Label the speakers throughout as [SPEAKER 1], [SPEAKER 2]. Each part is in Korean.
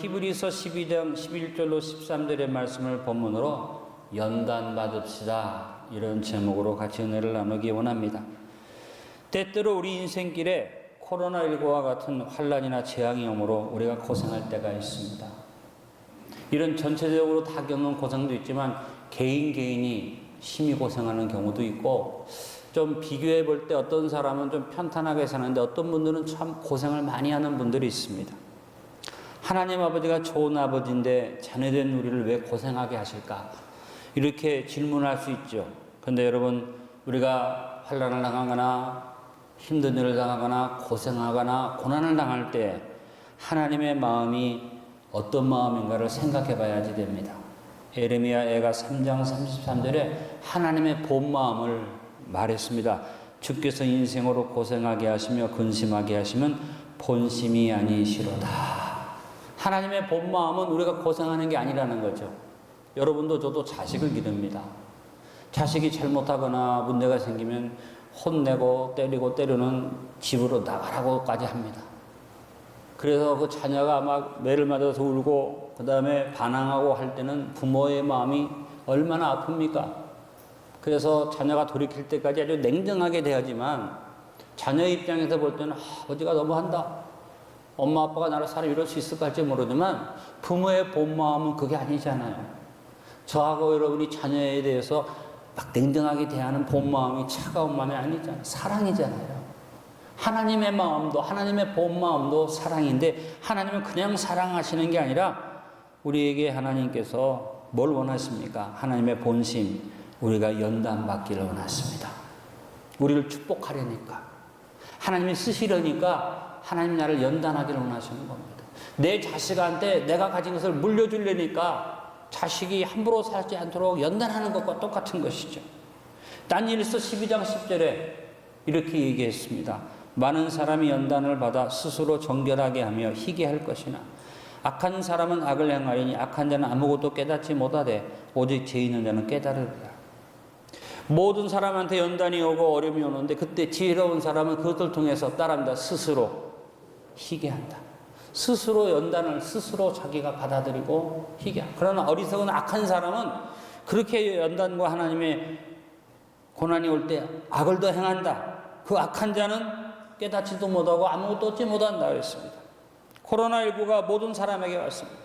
[SPEAKER 1] 히브리서 12장 11절로 13절의 말씀을 본문으로 연단 받읍시다, 이런 제목으로 같이 은혜를 나누기 원합니다. 때때로 우리 인생길에 코로나19와 같은 환난이나 재앙이 오므로 우리가 고생할 때가 있습니다. 이런 전체적으로 다 겪는 고생도 있지만 개인이 심히 고생하는 경우도 있고, 좀 비교해 볼 때 어떤 사람은 좀 편탄하게 사는데 어떤 분들은 참 고생을 많이 하는 분들이 있습니다. 하나님 아버지가 좋은 아버지인데 자녀된 우리를 왜 고생하게 하실까? 이렇게 질문할 수 있죠. 그런데 여러분, 우리가 환난을 당하거나 힘든 일을 당하거나 고생하거나 고난을 당할 때 하나님의 마음이 어떤 마음인가를 생각해 봐야지 됩니다. 예레미야 애가 3장 33절에 하나님의 본 마음을 말했습니다. 주께서 인생으로 고생하게 하시며 근심하게 하시면 본심이 아니시로다. 하나님의 본 마음은 우리가 고생하는 게 아니라는 거죠. 여러분도 저도 자식을 기릅니다. 자식이 잘못하거나 문제가 생기면 혼내고 때리는 집으로 나가라고까지 합니다. 그래서 그 자녀가 막 매를 맞아서 울고 그 다음에 반항하고 할 때는 부모의 마음이 얼마나 아픕니까? 그래서 자녀가 돌이킬 때까지 아주 냉정하게 대하지만 자녀 입장에서 볼 때는 아버지가 너무한다, 엄마 아빠가 나를 사람 이럴 수 있을까 할지 모르지만 부모의 본 마음은 그게 아니잖아요. 저하고 여러분이 자녀에 대해서 막 냉정하게 대하는 본 마음이 차가운 마음이 아니잖아요. 사랑이잖아요. 하나님의 마음도, 하나님의 본 마음도 사랑인데, 하나님은 그냥 사랑하시는 게 아니라 우리에게 하나님께서 뭘 원하십니까? 하나님의 본심, 우리가 연단받기를 원하십니다. 우리를 축복하려니까, 하나님이 쓰시려니까 하나님 나를 연단하기를 원하시는 겁니다. 내 자식한테 내가 가진 것을 물려주려니까 자식이 함부로 살지 않도록 연단하는 것과 똑같은 것이죠. 다니엘서 12장 10절에 이렇게 얘기했습니다. 많은 사람이 연단을 받아 스스로 정결하게 하며 희게 할 것이나 악한 사람은 악을 행하리니 악한 자는 아무것도 깨닫지 못하되 오직 죄 있는 자는 깨달으리라. 모든 사람한테 연단이 오고 어려움이 오는데 그때 지혜로운 사람은 그것을 통해서 따릅니다. 스스로 희게 한다. 스스로 연단을 스스로 자기가 받아들이고 희게 한다. 그러나 어리석은 악한 사람은 그렇게 연단과 하나님의 고난이 올 때 악을 더 행한다. 그 악한 자는 깨닫지도 못하고 아무것도 얻지 못한다 그랬습니다. 코로나19가 모든 사람에게 왔습니다.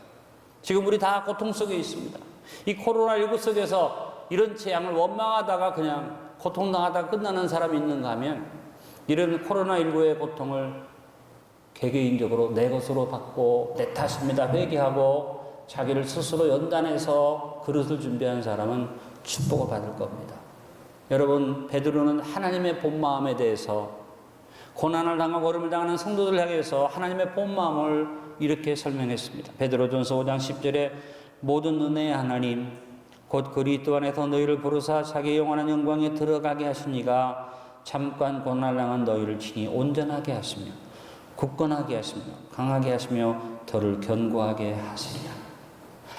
[SPEAKER 1] 지금 우리 다 고통 속에 있습니다. 이 코로나19 속에서 이런 재앙을 원망하다가 그냥 고통당하다가 끝나는 사람이 있는가 하면, 이런 코로나19의 고통을 개개인적으로 내 것으로 받고 내 탓입니다 회개하고 자기를 스스로 연단해서 그릇을 준비한 사람은 축복을 받을 겁니다. 여러분, 베드로는 하나님의 본 마음에 대해서, 고난을 당하고 어려움을 당하는 성도들을 향해서 하나님의 본 마음을 이렇게 설명했습니다. 베드로전서 5장 10절에 모든 은혜의 하나님 곧 그리스도 안에서 너희를 부르사 자기의 영원한 영광에 들어가게 하시니가 잠깐 고난을 당한 너희를 친히 온전하게 하시며 굳건하게 하시며 강하게 하시며 더를 견고하게 하시리라.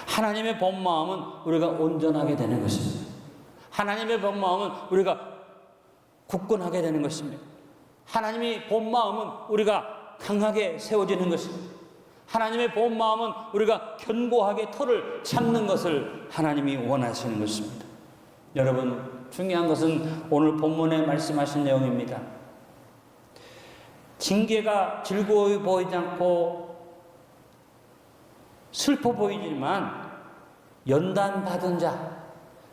[SPEAKER 1] 하나님의 본 마음은 우리가 온전하게 되는 것입니다. 하나님의 본 마음은 우리가 굳건하게 되는 것입니다. 하나님의 본 마음은 우리가 강하게 세워지는 것입니다. 하나님의 본 마음은 우리가 견고하게 터를 잡는 것을 하나님이 원하시는 것입니다. 여러분, 중요한 것은 오늘 본문에 말씀하신 내용입니다. 징계가 즐거워 보이지 않고 슬퍼 보이지만 연단받은 자,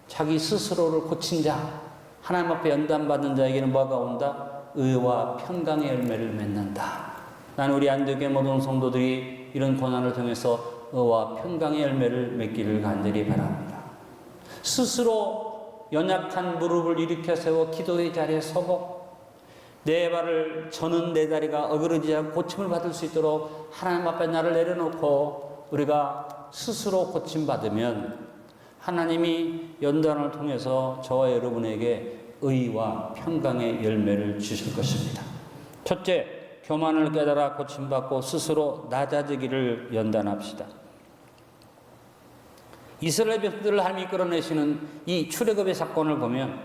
[SPEAKER 1] 자기 스스로를 고친 자, 하나님 앞에 연단받은 자에게는 뭐가 온다? 의와 평강의 열매를 맺는다. 나는 우리 안디옥의 모든 성도들이 이런 고난을 통해서 의와 평강의 열매를 맺기를 간절히 바랍니다. 스스로 연약한 무릎을 일으켜 세워 기도의 자리에 서고 내 발을 저는 내 다리가 어그러지지 않고 고침을 받을 수 있도록 하나님 앞에 나를 내려놓고 우리가 스스로 고침받으면 하나님이 연단을 통해서 저와 여러분에게 의와 평강의 열매를 주실 것입니다. 첫째, 교만을 깨달아 고침받고 스스로 낮아지기를 연단합시다. 이스라엘 백성들을 하나님이 이끌어내시는 이 출애굽의 사건을 보면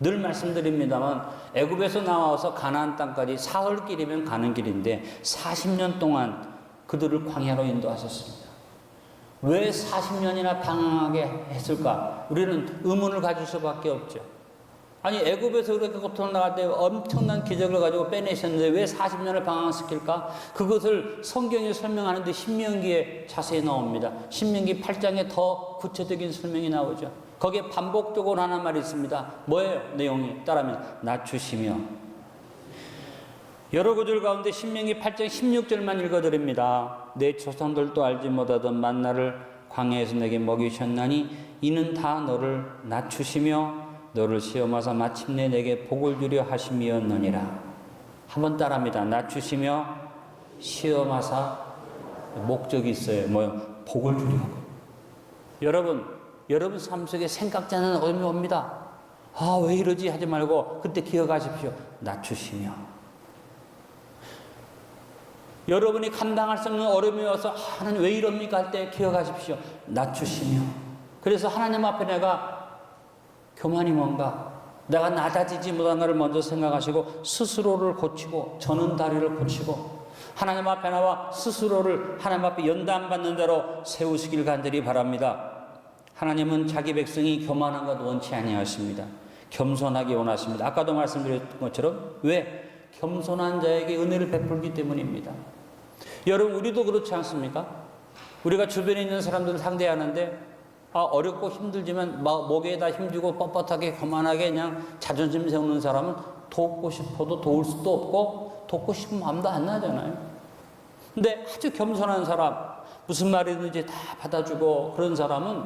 [SPEAKER 1] 늘 말씀드립니다만 애굽에서 나와서 가나안 땅까지 사흘길이면 가는 길인데 40년 동안 그들을 광야로 인도하셨습니다. 왜 40년이나 방황하게 했을까? 우리는 의문을 가질 수밖에 없죠. 아니 애굽에서 그렇게 고통 나갈 때 엄청난 기적을 가지고 빼내셨는데 왜 40년을 방황시킬까? 그것을 성경이 설명하는데 신명기에 자세히 나옵니다. 신명기 8장에 더 구체적인 설명이 나오죠. 거기에 반복적으로 하는 말이 있습니다. 뭐예요? 내용이 따라하면 낮추시며. 여러 구절 가운데 신명기 8장 16절만 읽어드립니다. 내 조상들도 알지 못하던 만나를 광야에서 내게 먹이셨나니 이는 다 너를 낮추시며 너를 시험하사 마침내 내게 복을 주려 하심이었느니라. 한번 따라합니다. 낮추시며 시험하사 목적이 있어요. 뭐요? 복을 주려고. 여러분 삶 속에 생각자는 어려움이 옵니다. 아, 왜 이러지 하지 말고 그때 기억하십시오. 낮추시며. 여러분이 감당할 수 없는 어려움이 와서 하나님 왜 이럽니까 할 때 기억하십시오. 낮추시며. 그래서 하나님 앞에 내가 교만이 뭔가, 내가 낮아지지 못한 것을 먼저 생각하시고 스스로를 고치고 저는 다리를 고치고 하나님 앞에 나와 스스로를 하나님 앞에 연단받는 대로 세우시길 간절히 바랍니다. 하나님은 자기 백성이 교만한 것 원치 아니하십니다. 겸손하게 원하십니다. 아까도 말씀드렸던 것처럼 왜? 겸손한 자에게 은혜를 베풀기 때문입니다. 여러분 우리도 그렇지 않습니까? 우리가 주변에 있는 사람들을 상대하는데 어렵고 힘들지만 목에다 힘주고 뻣뻣하게 거만하게 그냥 자존심 세우는 사람은 돕고 싶어도 도울 수도 없고 돕고 싶은 마음도 안 나잖아요. 근데 아주 겸손한 사람, 무슨 말이든지 다 받아주고 그런 사람은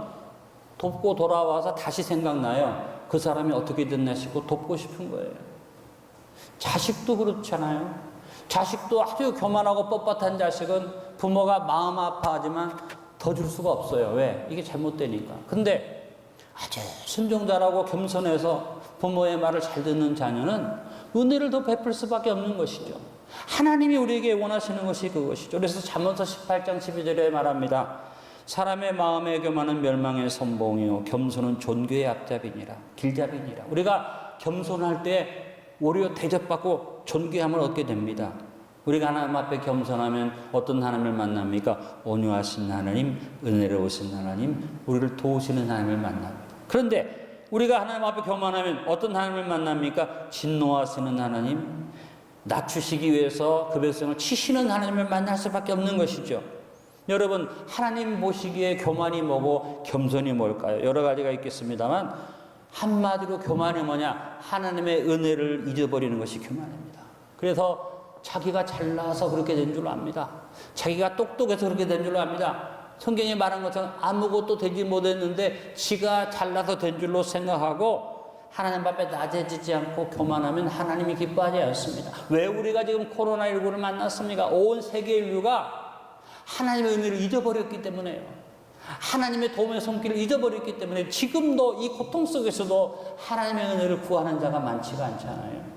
[SPEAKER 1] 돕고 돌아와서 다시 생각나요. 그 사람이 어떻게 됐나 싶고 돕고 싶은 거예요. 자식도 그렇잖아요. 자식도 아주 교만하고 뻣뻣한 자식은 부모가 마음 아파하지만 더 줄 수가 없어요. 왜? 이게 잘못되니까. 근데 아주 순종자라고 겸손해서 부모의 말을 잘 듣는 자녀는 은혜를 더 베풀 수밖에 없는 것이죠. 하나님이 우리에게 원하시는 것이 그것이죠. 그래서 잠언서 18장 12절에 말합니다. 사람의 마음에 교만은 멸망의 선봉이요 겸손은 존귀의 앞잡이니라. 길잡이니라. 우리가 겸손할 때 오히려 대접받고 존귀함을 얻게 됩니다. 우리가 하나님 앞에 겸손하면 어떤 하나님을 만납니까? 온유하신 하나님, 은혜로우신 하나님, 우리를 도우시는 하나님을 만납니다. 그런데 우리가 하나님 앞에 교만하면 어떤 하나님을 만납니까? 진노하시는 하나님, 낮추시기 위해서 그 백성을 치시는 하나님을 만날 수밖에 없는 것이죠. 여러분, 하나님 보시기에 교만이 뭐고 겸손이 뭘까요? 여러 가지가 있겠습니다만 한마디로 교만이 뭐냐? 하나님의 은혜를 잊어버리는 것이 교만입니다. 그래서 자기가 잘나서 그렇게 된 줄 압니다. 자기가 똑똑해서 그렇게 된 줄 압니다. 성경이 말한 것처럼 아무것도 되지 못했는데 지가 잘나서 된 줄로 생각하고 하나님 앞에 낮아지지 않고 교만하면 하나님이 기뻐하지 않습니다. 왜 우리가 지금 코로나19를 만났습니까? 온 세계 인류가 하나님의 은혜를 잊어버렸기 때문에요. 하나님의 도움의 손길을 잊어버렸기 때문에 지금도 이 고통 속에서도 하나님의 은혜를 구하는 자가 많지가 않잖아요.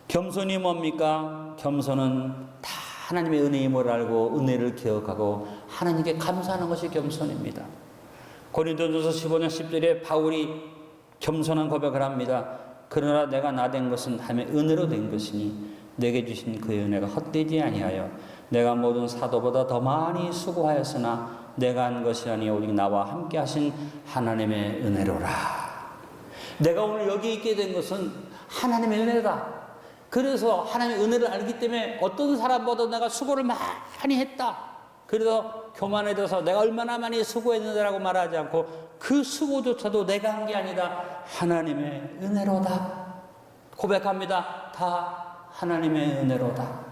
[SPEAKER 1] 겸손이 뭡니까? 겸손은 다 하나님의 은혜임을 알고 은혜를 기억하고 하나님께 감사하는 것이 겸손입니다. 고린도전서 15장 10절에 바울이 겸손한 고백을 합니다. 그러나 내가 나된 것은 하나님의 은혜로 된 것이니 내게 주신 그의 은혜가 헛되지 아니하여 내가 모든 사도보다 더 많이 수고하였으나 내가 한 것이 아니요 오직 나와 함께 하신 하나님의 은혜로라. 내가 오늘 여기 있게 된 것은 하나님의 은혜다. 그래서 하나님의 은혜를 알기 때문에 어떤 사람보다 내가 수고를 많이 했다. 그래서 교만해져서 내가 얼마나 많이 수고했는데라고 말하지 않고 그 수고조차도 내가 한 게 아니라 하나님의 은혜로다. 고백합니다. 다 하나님의 은혜로다.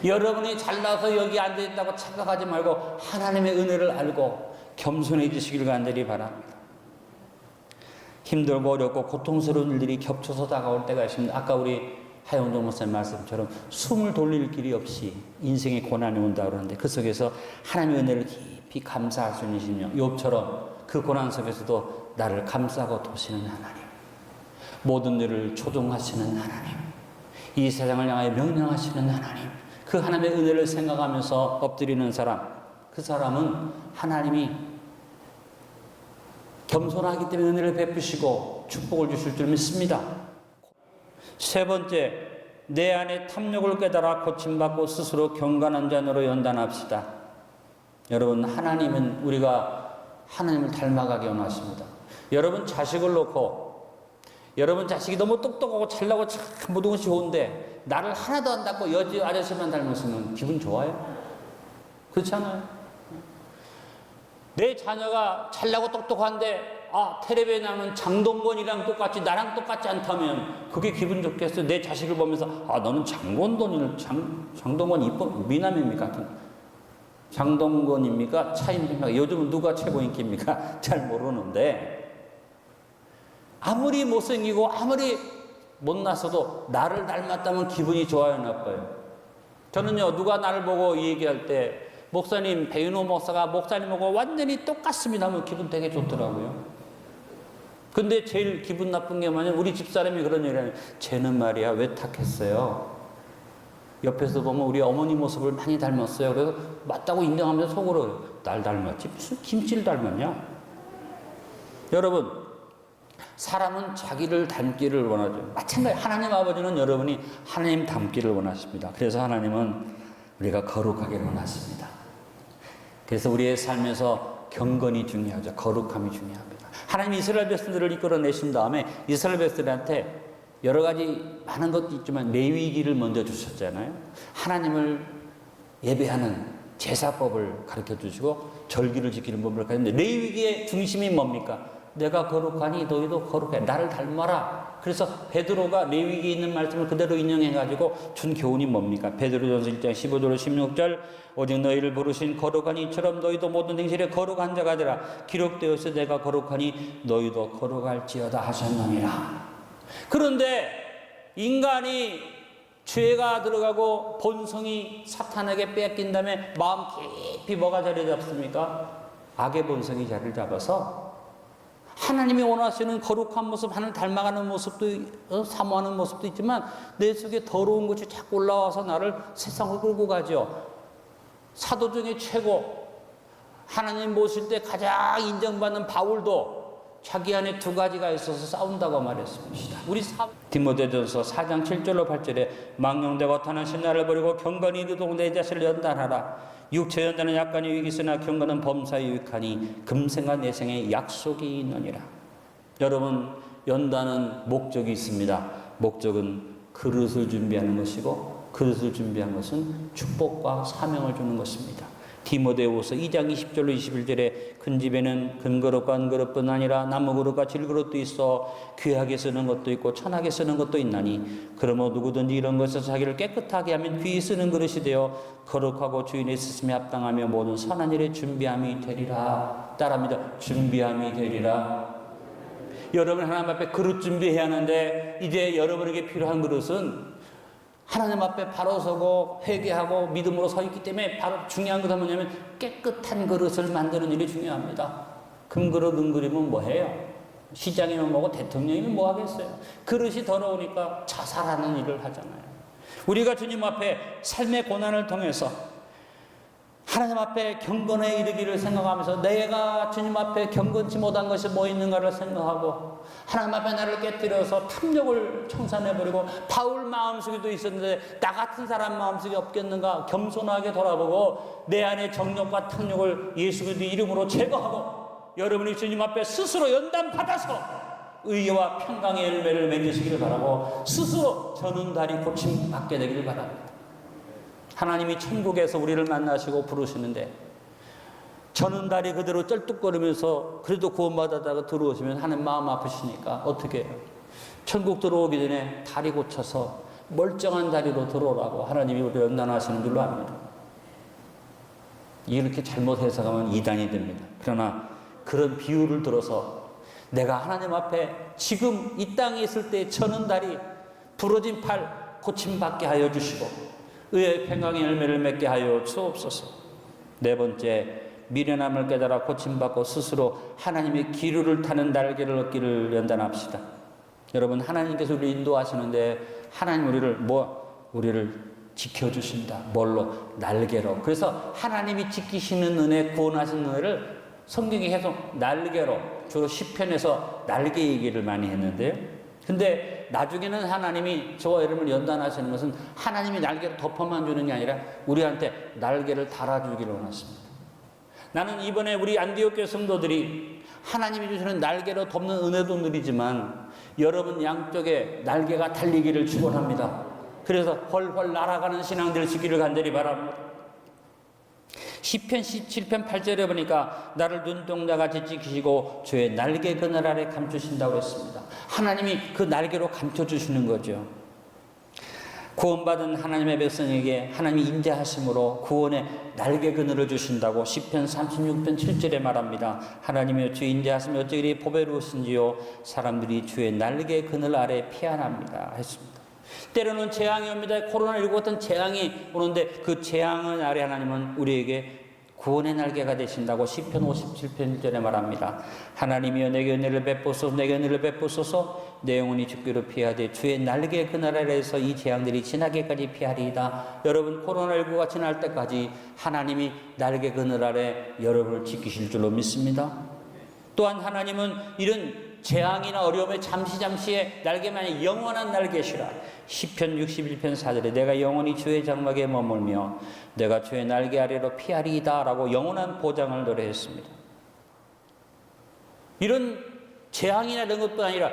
[SPEAKER 1] 여러분이 잘나서 여기 앉아있다고 착각하지 말고 하나님의 은혜를 알고 겸손해지시길 간절히 바랍니다. 힘들고 어렵고 고통스러운 일들이 겹쳐서 다가올 때가 있습니다. 아까 우리 하영종 목사님 말씀처럼 숨을 돌릴 길이 없이 인생의 고난이 온다 그러는데 그 속에서 하나님의 은혜를 깊이 감사할 수 있는 심령, 욥처럼 그 고난 속에서도 나를 감싸고 도시는 하나님, 모든 일을 조종하시는 하나님, 이 세상을 향하여 명령하시는 하나님, 그 하나님의 은혜를 생각하면서 엎드리는 사람, 그 사람은 하나님이 겸손하기 때문에 은혜를 베푸시고 축복을 주실 줄 믿습니다. 세 번째, 내 안에 탐욕을 깨달아 고침받고 스스로 경건한 자녀로 연단합시다. 여러분, 하나님은 우리가 하나님을 닮아가게 원하십니다. 여러분 자식을 놓고, 여러분 자식이 너무 똑똑하고 잘나고 참 모든 것이 좋은데 나를 하나도 안 닮고 여지 아저씨만 닮았으면 기분 좋아요? 그렇지 않아요? 내 자녀가 잘나고 똑똑한데 텔레비에 나오는 장동건이랑 똑같이 나랑 똑같지 않다면 그게 기분 좋겠어요? 내 자식을 보면서 너는 장동건 이뻐 미남입니까? 장동건입니까? 차인입니까? 요즘은 누가 최고 인기입니까? 잘 모르는데 아무리 못생기고 아무리 못났어도 나를 닮았다면 기분이 좋아요, 나빠요? 저는요, 누가 나를 보고 얘기할 때 목사님, 배윤호 목사가 목사님하고 완전히 똑같습니다 하면 기분 되게 좋더라고요. 근데 제일 기분 나쁜 게 뭐냐면 우리 집사람이 그런 얘기를 하면 쟤는 말이야 왜 탁했어요? 옆에서 보면 우리 어머니 모습을 많이 닮았어요. 그래서 맞다고 인정하면서 속으로 날 닮았지 무슨 김치를 닮았냐? 여러분, 사람은 자기를 닮기를 원하죠. 마찬가지 하나님 아버지는 여러분이 하나님 닮기를 원하십니다. 그래서 하나님은 우리가 거룩하기를 원하십니다. 그래서 우리의 삶에서 경건이 중요하죠. 거룩함이 중요합니다. 하나님 이스라엘 백성들을 이끌어내신 다음에 이스라엘 백성들한테 여러 가지 많은 것도 있지만 레위기를 먼저 주셨잖아요. 하나님을 예배하는 제사법을 가르쳐 주시고 절기를 지키는 법을 가르쳤는데 레위기의 중심이 뭡니까? 내가 거룩하니 너희도 거룩해. 나를 닮아라. 그래서 베드로가 레위기에 있는 말씀을 그대로 인용해가지고 준 교훈이 뭡니까? 베드로전서 1장 15절 16절 오직 너희를 부르신 거룩한 이처럼 너희도 모든 행실에 거룩한 자가 되라. 기록되어서 내가 거룩하니 너희도 거룩할지어다 하셨느니라. 그런데 인간이 죄가 들어가고 본성이 사탄에게 뺏긴 다음에 마음 깊이 뭐가 자리 잡습니까? 악의 본성이 자리를 잡아서 하나님이 원하시는 거룩한 모습, 하나님을 닮아가는 모습도 사모하는 모습도 있지만 내 속에 더러운 것이 자꾸 올라와서 나를 세상으로 끌고 가죠. 사도 중에 최고 하나님 모실 때 가장 인정받는 바울도 자기 안에 두 가지가 있어서 싸운다고 말했습니다. 우리 디모데전서 4장 7절로 8절에 망령되고 타는 신나를 버리고 경건히 이루도록 내 자신을 연단하라. 육체 연단은 약간의 유익이 있으나 경건은 범사에 유익하니 금생과 내생에 약속이 있느니라. 여러분, 연단은 목적이 있습니다. 목적은 그릇을 준비하는 것이고 그릇을 준비한 것은 축복과 사명을 주는 것입니다. 디모데후서 2장 20절로 21절에 큰 집에는 금그릇과 은그릇뿐 아니라 나무그릇과 질그릇도 있어 귀하게 쓰는 것도 있고 천하게 쓰는 것도 있나니 그러므로 누구든지 이런 것에서 자기를 깨끗하게 하면 귀히 쓰는 그릇이 되어 거룩하고 주인의 쓰심에 합당하며 모든 선한 일에 준비함이 되리라. 따라합니다. 준비함이 되리라. 여러분 하나님 앞에 그릇 준비해야 하는데 이제 여러분에게 필요한 그릇은 하나님 앞에 바로 서고 회개하고 믿음으로 서 있기 때문에 바로 중요한 것은 뭐냐면 깨끗한 그릇을 만드는 일이 중요합니다. 금그릇 은그릇은 뭐해요? 시장이면 뭐고 대통령이면 뭐 하겠어요? 그릇이 더러우니까 자살하는 일을 하잖아요. 우리가 주님 앞에 삶의 고난을 통해서 하나님 앞에 경건에 이르기를 생각하면서 내가 주님 앞에 경건치 못한 것이 뭐 있는가를 생각하고 하나님 앞에 나를 깨뜨려서 탐욕을 청산해버리고 바울 마음속에도 있었는데 나 같은 사람 마음속에 없겠는가 겸손하게 돌아보고 내 안에 정욕과 탐욕을 예수 그리스도의 이름으로 제거하고 여러분이 주님 앞에 스스로 연단받아서 의와 평강의 열매를 맺으시기를 바라고 스스로 저는 다리 고침 받게 되기를 바랍니다. 하나님이 천국에서 우리를 만나시고 부르시는데 저는 다리 그대로 쩔뚝거리면서 그래도 구원받았다가 들어오시면 하나님 마음 아프시니까 어떻게 해요? 천국 들어오기 전에 다리 고쳐서 멀쩡한 다리로 들어오라고 하나님이 우리를 연단하시는 줄로 압니다. 이렇게 잘못 해석하면 이단이 됩니다. 그러나 그런 비유를 들어서 내가 하나님 앞에 지금 이 땅에 있을 때 저는 다리 부러진 팔 고침받게 하여 주시고 의의 평강의 열매를 맺게 하여 주옵소서. 네 번째, 미련함을 깨달아 고침받고 스스로 하나님의 기류를 타는 날개를 얻기를 연단합시다. 여러분, 하나님께서 우리를 인도하시는데 하나님 우리를 지켜주신다. 뭘로? 날개로. 그래서 하나님이 지키시는 은혜, 구원하시는 은혜를 성경이 계속 날개로, 주로 시편에서 날개 얘기를 많이 했는데요. 근데 나중에는 하나님이 저와 여러분을 연단하시는 것은 하나님이 날개를 덮어만 주는 게 아니라 우리한테 날개를 달아주기를 원하십니다. 나는 이번에 우리 안디옥 교회 성도들이 하나님이 주시는 날개로 덮는 은혜도 누리지만 여러분 양쪽에 날개가 달리기를 축원합니다. 그래서 훨훨 날아가는 신앙 될 수 있기를 간절히 바랍니다. 시편 17편 8절에 보니까 나를 눈동자같이 지키시고 주의 날개 그늘 아래 감추신다고 했습니다. 하나님이 그 날개로 감춰주시는 거죠. 구원받은 하나님의 백성에게 하나님이 인자하심으로 구원의 날개 그늘을 주신다고 시편 36편 7절에 말합니다. 하나님이여 주의 인자하심이 어찌 이리 보배로우신지요 사람들이 주의 날개 그늘 아래 피안합니다 했습니다. 때로는 재앙이 옵니다. 코로나19 같은 재앙이 오는데 그 재앙을 아래 하나님은 우리에게 구원의 날개가 되신다고 시편 57편 1절에 말합니다. 하나님이여 내게 은혜를 베푸소서 내게 은혜를 베푸소서 내 영혼이 죽기로 피하되 주의 날개 그늘 아래에서 이 재앙들이 지나게까지 피하리이다. 여러분 코로나19가 지날 때까지 하나님이 날개 그늘 아래 여러분을 지키실 줄로 믿습니다. 또한 하나님은 이런 재앙이나 어려움에 잠시의 날개만 아니라 영원한 날개시라. 시편 61편 4절에 내가 영원히 주의 장막에 머물며 내가 주의 날개 아래로 피하리이다 라고 영원한 보장을 노래했습니다. 이런 재앙이나 이런 것도 아니라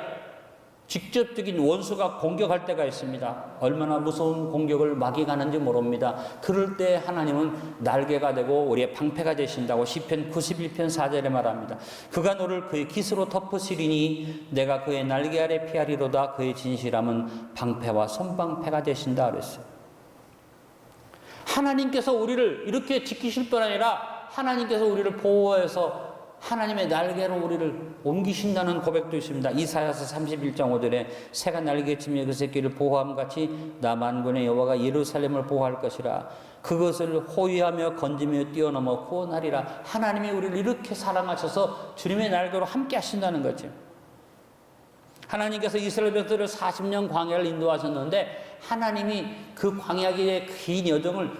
[SPEAKER 1] 직접적인 원수가 공격할 때가 있습니다. 얼마나 무서운 공격을 마귀가 하는지 모릅니다. 그럴 때 하나님은 날개가 되고 우리의 방패가 되신다고 시편 91편 4절에 말합니다. 그가 너를 그의 깃으로 덮으시리니 내가 그의 날개 아래 피하리로다. 그의 진실함은 방패와 손방패가 되신다 그랬어요. 하나님께서 우리를 이렇게 지키실 뿐 아니라 하나님께서 우리를 보호해서 하나님의 날개로 우리를 옮기신다는 고백도 있습니다. 이사야서 31장 5절에 새가 날개치며 그 새끼를 보호함같이 나 만군의 여호와가 예루살렘을 보호할 것이라. 그것을 호위하며 건지며 뛰어넘어 구원하리라. 하나님이 우리를 이렇게 사랑하셔서 주님의 날개로 함께 하신다는 거죠. 하나님께서 이스라엘 백성들을 40년 광야를 인도하셨는데 하나님이 그 광야의 긴 여정을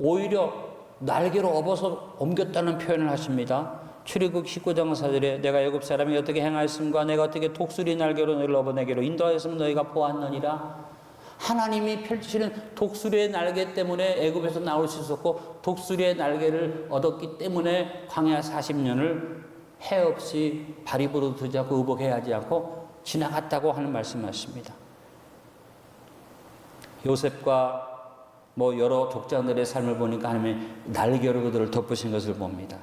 [SPEAKER 1] 오히려 날개로 업어서 옮겼다는 표현을 하십니다. 출애굽 19장 4절에 내가 애굽 사람이 어떻게 행하였음과 내가 어떻게 독수리 날개로 너희를 업어 내게로 인도하였으면 너희가 보았느니라. 하나님이 펼치는 독수리의 날개 때문에 애굽에서 나올 수 있었고 독수리의 날개를 얻었기 때문에 광야 40년을 해 없이 발이 부르지 않고 의복해하지 않고 지나갔다고 하는 말씀하십니다. 요셉과 여러 족장들의 삶을 보니까 하나님의 날개로 그들을 덮으신 것을 봅니다.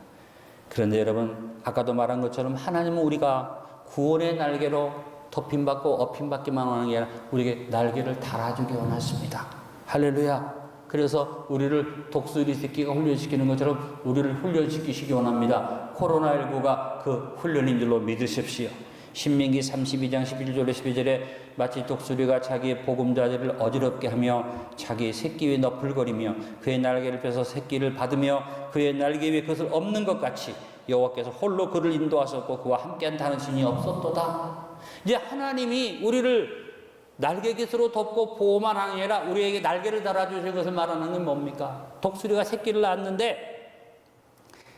[SPEAKER 1] 그런데 여러분 아까도 말한 것처럼 하나님은 우리가 구원의 날개로 덮임받고 업힘받기만 원하는 게 아니라 우리에게 날개를 달아주기 원하십니다. 할렐루야. 그래서 우리를 독수리 새끼가 훈련시키는 것처럼 우리를 훈련시키시기 원합니다. 코로나19가 그 훈련인 줄로 믿으십시오. 신명기 32장 11절에 12절에 마치 독수리가 자기의 보금자리를 어지럽게 하며 자기의 새끼 위에 너풀거리며 그의 날개를 펴서 새끼를 받으며 그의 날개 위에 그것을 엎는 것 같이 여호와께서 홀로 그를 인도하셨고 그와 함께한 다른 신이 없었도다. 이제 하나님이 우리를 날개 깃으로 덮고 보호만 하는 게 아니라 우리에게 날개를 달아주신 것을 말하는 건 뭡니까? 독수리가 새끼를 낳았는데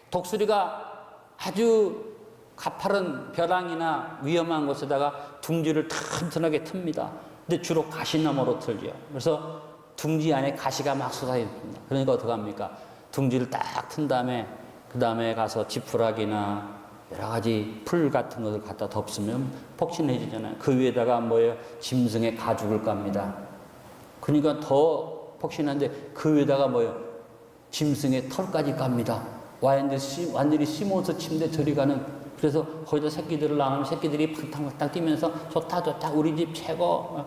[SPEAKER 1] 독수리가 아주 가파른 벼랑이나 위험한 곳에다가 둥지를 튼튼하게 틉니다. 근데 주로 가시나무로 틀죠. 그래서 둥지 안에 가시가 막 쏟아집니다. 그러니까 어떻게 합니까? 둥지를 딱 튼 다음에 그 다음에 가서 지푸라기나 여러 가지 풀 같은 것을 갖다 덮으면 폭신해지잖아요. 그 위에다가 짐승의 가죽을 깝니다. 그러니까 더 폭신한데 그 위에다가 짐승의 털까지 깝니다. 완전히 심어서 침대 저리 가는. 그래서 거기다 새끼들을 낳으면 새끼들이 팡탕팡탕 뛰면서 좋다 우리 집 최고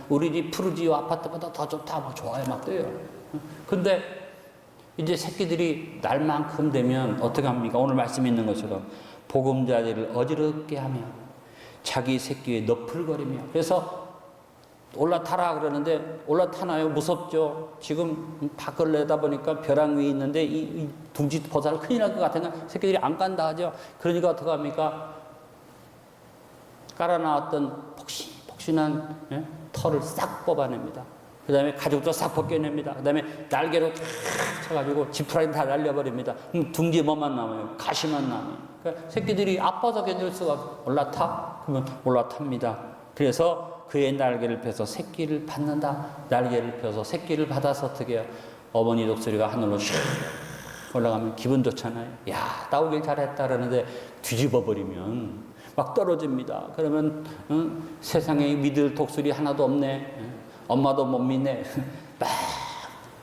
[SPEAKER 1] 우리 집 푸르지오 아파트보다 더 좋다 막 좋아요 막 뛰어요. 근데 이제 새끼들이 날 만큼 되면 어떻게 합니까? 오늘 말씀 있는 것처럼 보금자리를 어지럽게 하며 자기 새끼에 너풀거리며 그래서 올라타라 그러는데 올라타나요? 무섭죠. 지금 밖을 내다보니까 벼랑 위에 있는데 이 둥지 벗어나 큰일 날 것 같으니까 새끼들이 안 간다 하죠. 그러니까 어떻게 합니까? 깔아놨던 폭신한 털을 싹 뽑아냅니다. 그 다음에 가죽도 싹 벗겨냅니다. 그 다음에 날개로 탁 쳐가지고 지푸라기 다 날려버립니다. 둥지에 뭐만 남아요? 가시만 남아요. 그러니까 새끼들이 아파서 견딜 수가 없어. 올라타? 그러면 올라탑니다. 그래서 그의 날개를 펴서 새끼를 받는다. 날개를 펴서 새끼를 받아서 어떻게 해요? 어머니 독수리가 하늘로 슉 올라가면 기분 좋잖아요. 야, 따오길 잘했다 그러는데 뒤집어 버리면 막 떨어집니다. 그러면 세상에 믿을 독수리 하나도 없네. 엄마도 못 믿네. 막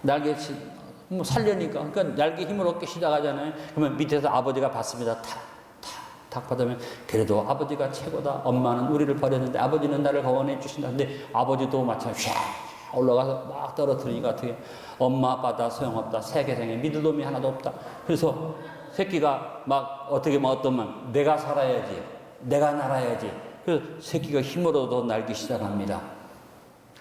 [SPEAKER 1] 날개 뭐 살려니까. 그러니까 날개 힘을 얻기 시작하잖아요. 그러면 밑에서 아버지가 받습니다. 탁 받으면 그래도 아버지가 최고다. 엄마는 우리를 버렸는데 아버지는 나를 구원해 주신다. 근데 아버지도 마찬가지로 쫙 올라가서 막 떨어뜨리니까 어떻게 엄마 아빠다 소용없다. 세계생에 믿을 놈이 하나도 없다. 그래서 새끼가 막 어떻게 뭐 어떠면 내가 살아야지. 내가 날아야지. 그래서 새끼가 힘을 얻어 날기 시작합니다.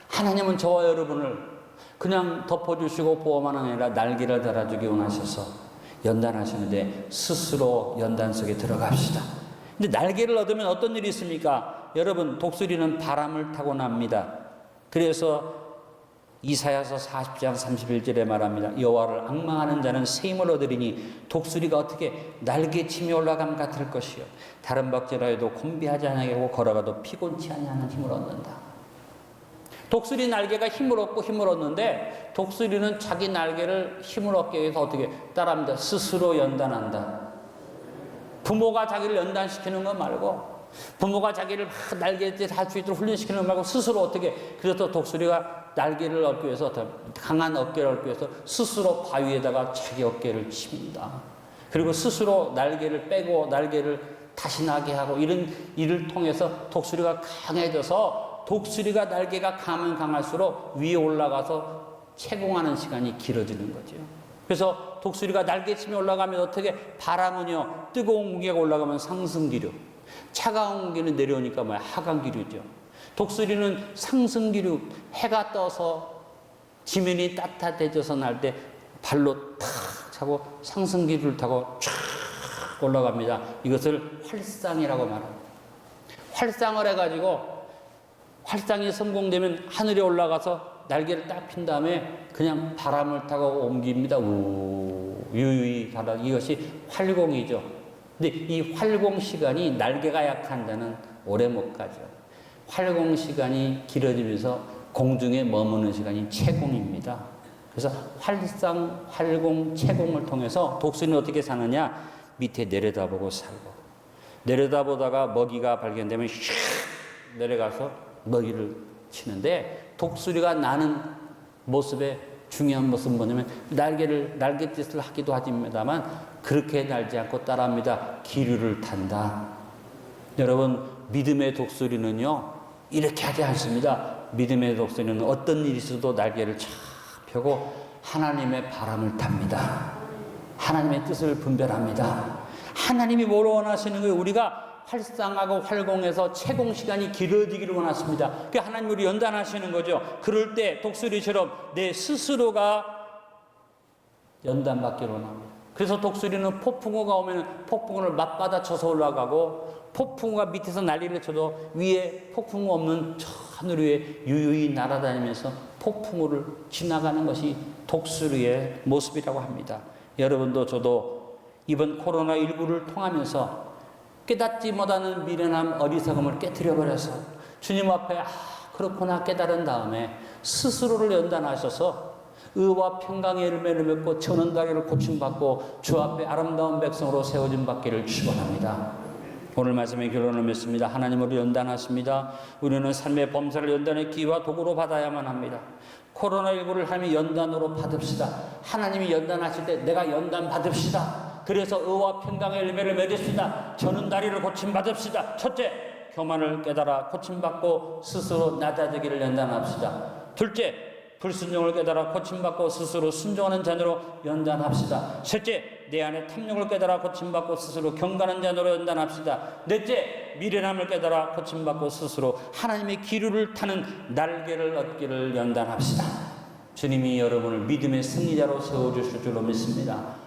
[SPEAKER 1] 하나님은 저와 여러분을 그냥 덮어주시고 보호만 아니라 날개를 달아주기 원하셔서 연단하시는데 스스로 연단 속에 들어갑시다. 근데 날개를 얻으면 어떤 일이 있습니까? 여러분, 독수리는 바람을 타고 납니다. 그래서 이사야서 40장 31절에 말합니다. 여호와를 앙망하는 자는 새 힘을 얻으리니 독수리가 어떻게 날개치며 올라감 같을 것이요 다른 박제라에도 곤비하지 아니하고 걸어가도 피곤치 아니하는 힘을 얻는다. 독수리 날개가 힘을 얻고 힘을 얻는데 독수리는 자기 날개를 힘을 얻기 위해서 어떻게 따라합니다. 스스로 연단한다. 부모가 자기를 연단시키는 거 말고 부모가 자기를 날개짓 할 수 있도록 훈련시키는 거 말고 스스로 어떻게 그래서 독수리가 날개를 얻기 위해서 어떤 강한 어깨를 얻기 위해서 스스로 바위에다가 자기 어깨를 칩니다. 그리고 스스로 날개를 빼고 날개를 다시 나게 하고 이런 일을 통해서 독수리가 강해져서 독수리가 날개가 강하면 강할수록 위에 올라가서 채공하는 시간이 길어지는 거죠. 그래서 독수리가 날개치며 올라가면 어떻게 바람은요 뜨거운 공기가 올라가면 상승기류, 차가운 공기는 내려오니까 하강기류죠. 독수리는 상승기류, 해가 떠서 지면이 따뜻해져서 날 때 발로 탁 차고 상승기류를 타고 쫙 올라갑니다. 이것을 활상이라고 말합니다. 활상을 해가지고 활상이 성공되면 하늘에 올라가서 날개를 딱 핀 다음에 그냥 바람을 타고 옮깁니다. 유유히 가다. 이것이 활공이죠. 근데 이 활공 시간이 날개가 약한 자는 오래 못 가죠. 활공 시간이 길어지면서 공중에 머무는 시간이 채공입니다. 그래서 활상, 활공, 채공을 통해서 독수리는 어떻게 사느냐? 밑에 내려다보고 살고 내려다보다가 먹이가 발견되면 슉 내려가서 먹이를 치는데 독수리가 나는 모습의 중요한 모습은 뭐냐면 날갯짓을 하기도 하지만 그렇게 날지 않고 따라합니다. 기류를 탄다. 여러분, 믿음의 독수리는요 이렇게 하지 않습니다. 믿음의 독수리는 어떤 일이 있어도 날개를 쫙 펴고 하나님의 바람을 탑니다. 하나님의 뜻을 분별합니다. 하나님이 뭘 원하시는 거예요? 우리가 활상하고 활공해서 채공 시간이 길어지기를 원하십니다. 그게 하나님 우리 연단하시는 거죠. 그럴 때 독수리처럼 내 스스로가 연단받기를 원합니다. 그래서 독수리는 폭풍우가 오면 폭풍우를 맞받아 쳐서 올라가고 폭풍우가 밑에서 난리를 쳐도 위에 폭풍우 없는 저 하늘 위에 유유히 날아다니면서 폭풍우를 지나가는 것이 독수리의 모습이라고 합니다. 여러분도 저도 이번 코로나19를 통하면서 깨닫지 못하는 미련함 어리석음을 깨트려버려서 주님 앞에 그렇구나 깨달은 다음에 스스로를 연단하셔서 의와 평강의 열매를 맺고 천은다리를 고침받고 주 앞에 아름다운 백성으로 세워진 받기를 축원합니다. 오늘 말씀의 결론을 맺습니다. 하나님으로 연단하십니다. 우리는 삶의 범사를 연단의 기와 도구로 받아야만 합니다. 코로나19를 하나님의 연단으로 받읍시다. 하나님이 연단하실 때 내가 연단 받읍시다. 그래서 의와 평강의 열매를 맺읍시다. 저는 다리를 고침받읍시다. 첫째, 교만을 깨달아 고침받고 스스로 낮아지기를 연단합시다. 둘째, 불순종을 깨달아 고침받고 스스로 순종하는 자녀로 연단합시다. 셋째, 내 안에 탐욕을 깨달아 고침받고 스스로 경건한 자녀로 연단합시다. 넷째, 미련함을 깨달아 고침받고 스스로 하나님의 기류를 타는 날개를 얻기를 연단합시다. 주님이 여러분을 믿음의 승리자로 세워주실 줄로 믿습니다.